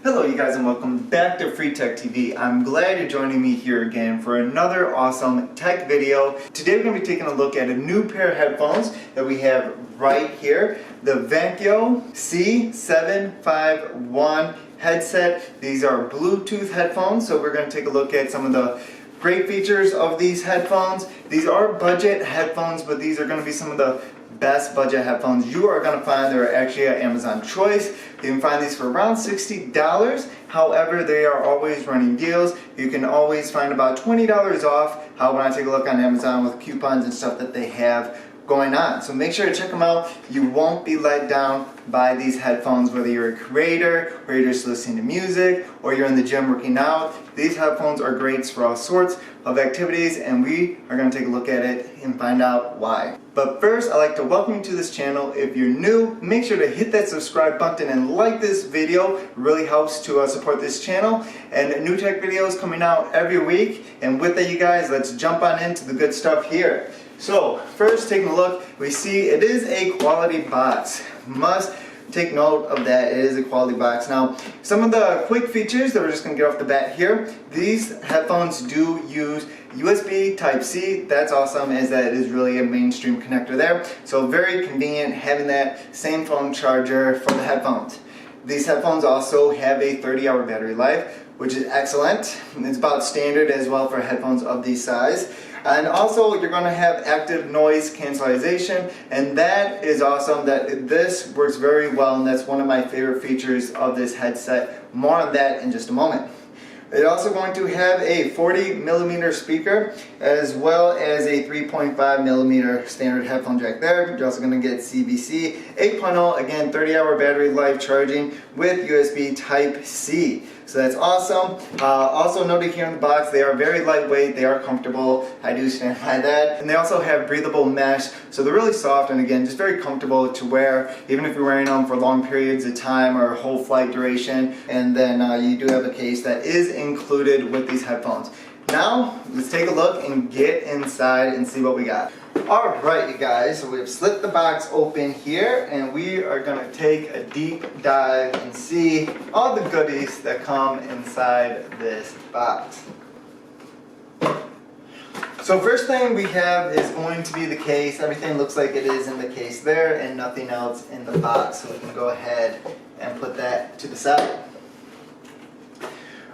Hello you guys and welcome back to FreeTechTV. I'm glad you're joining me here again for another awesome tech video. Today we're going to be taking a look at a new pair of headphones that we have right here. The Vankyo C751 headset. These are Bluetooth headphones, so we're going to take a look at some of the great features of these headphones. These are budget headphones, but these are going to be some of the best budget headphones you are going to find. They're actually at Amazon Choice. You can find these for around $60. However, they are always running deals. You can always find about $20 off. When I take a look on Amazon with coupons and stuff that they have going on. So make sure to check them out. You won't be let down by these headphones, whether you're a creator or you're just listening to music or you're in the gym working out. These headphones are great for all sorts of activities, and we are going to take a look at it and find out why. But first, I'd like to welcome you to this channel. If you're new, make sure to hit that subscribe button and like this video. It really helps to support this channel, and new tech videos coming out every week. And with that, you guys, let's jump on into the good stuff here. So first, taking a look, we see it is a quality box. Must take note of that, it is a quality box. Now, some of the quick features that we're just going to get off the bat here. These headphones do use USB Type-C. That's awesome, as that is really a mainstream connector there. So very convenient having that same phone charger for the headphones. These headphones also have a 30-hour battery life, which is excellent. It's about standard as well for headphones of this size. And also, you're going to have active noise cancellation, and that is awesome. That this works very well, and that's one of my favorite features of this headset. More on that in just a moment. It's also going to have a 40mm speaker, as well as a 3.5mm standard headphone jack there. You're also going to get CBC 8.0, again 30-hour battery life charging with USB Type-C. So that's awesome. Also noted here in the box, they are very lightweight, they are comfortable. I do stand by that. And they also have breathable mesh, so they're really soft and again, just very comfortable to wear, even if you're wearing them for long periods of time or whole flight duration. And then you do have a case that is included with these headphones. Now, let's take a look and get inside and see what we got. Alright, you guys, so we've slit the box open here, and we are going to take a deep dive and see all the goodies that come inside this box. So first thing we have is going to be the case. Everything looks like it is in the case there and nothing else in the box, so we can go ahead and put that to the side.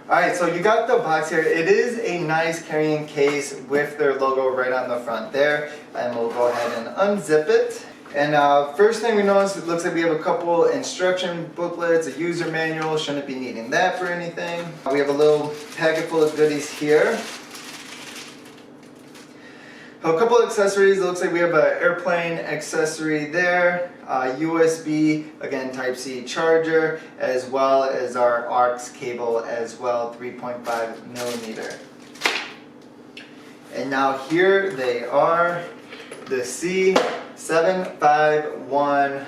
Alright, so you got the box here. It is a nice carrying case with their logo right on the front there. And we'll go ahead and unzip it. And first thing we notice, it looks like we have a couple instruction booklets, a user manual. Shouldn't be needing that for anything. We have a little packet full of goodies here. A couple of accessories. It looks like we have an airplane accessory there, USB, again Type-C charger, as well as our aux cable as well, 3.5mm. And now here they are, the C751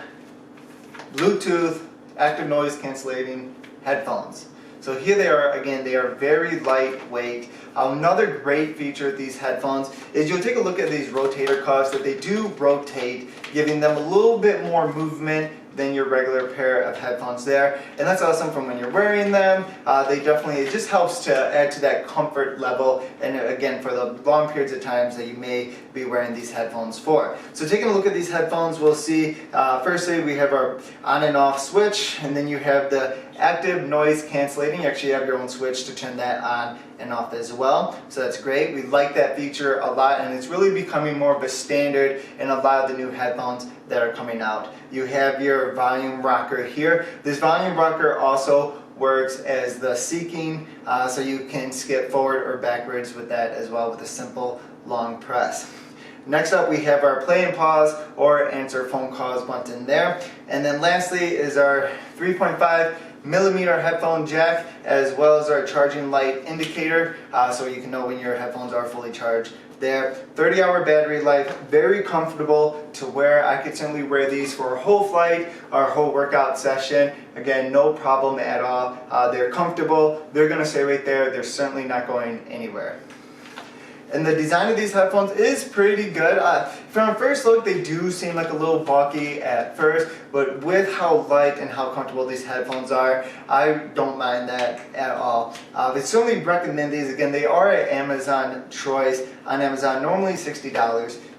Bluetooth active noise cancellating headphones. So here they are, again, they are very lightweight. Another great feature of these headphones is you'll take a look at these rotator cuffs, that they do rotate, giving them a little bit more movement than your regular pair of headphones there. And that's awesome from when you're wearing them. It just helps to add to that comfort level, and again, for the long periods of times that you may be wearing these headphones for. So taking a look at these headphones, we'll see, firstly, we have our on and off switch, and then you have the active noise cancellating. You actually have your own switch to turn that on and off as well. So that's great. We like that feature a lot, and it's really becoming more of a standard in a lot of the new headphones that are coming out. You have your volume rocker here. This volume rocker also works as the seeking, so you can skip forward or backwards with that as well with a simple long press. Next up, we have our play and pause or answer phone calls button there. And then lastly is our 3.5mm headphone jack, as well as our charging light indicator, so you can know when your headphones are fully charged there. 30-hour battery life, very comfortable to wear. I could certainly wear these for a whole flight or a whole workout session. Again, no problem at all. They're comfortable. They're going to stay right there. They're certainly not going anywhere. And the design of these headphones is pretty good. From first look, they do seem like a little bulky at first, but with how light and how comfortable these headphones are, I don't mind that at all. I certainly recommend these. Again, they are an Amazon choice on Amazon, normally $60.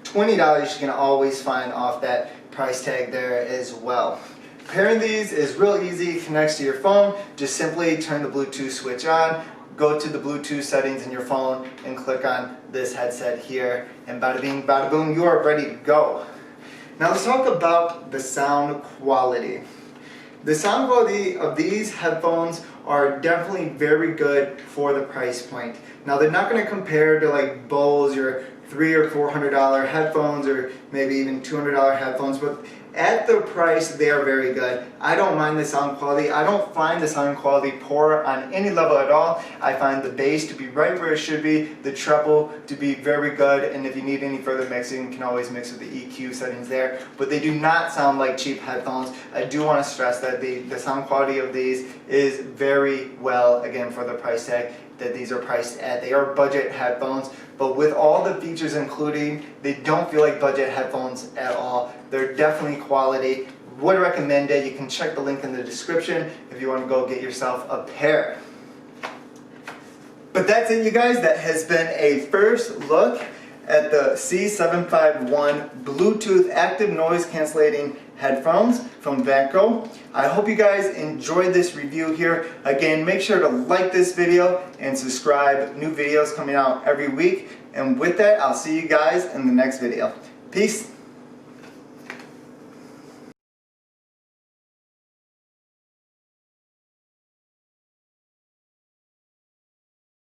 $20 you can always find off that price tag there as well. Pairing these is real easy. It connects to your phone. Just simply turn the Bluetooth switch on, go to the Bluetooth settings in your phone and click on this headset here, and bada bing, bada boom, you are ready to go. Now let's talk about the sound quality. The sound quality of these headphones are definitely very good for the price point. Now they're not going to compare to like Bose or $300 or $400 headphones, or maybe even $200 headphones, but at the price they are very good. I don't mind the sound quality. I don't find the sound quality poor on any level at all. I find the bass to be right where it should be, the treble to be very good, and if you need any further mixing, you can always mix with the EQ settings there. But they do not sound like cheap headphones. I do want to stress that the sound quality of these is very well, again, for the price tag that these are priced at. They are budget headphones, but with all the features including, they don't feel like budget headphones at all. They're definitely quality. Would recommend it. You can check the link in the description if you want to go get yourself a pair. But that's it, you guys. That has been a first look at the C751 Bluetooth active noise cancellating headphones from Vankyo. I hope you guys enjoyed this review here. Again, make sure to like this video and subscribe. New videos coming out every week. And with that, I'll see you guys in the next video. Peace.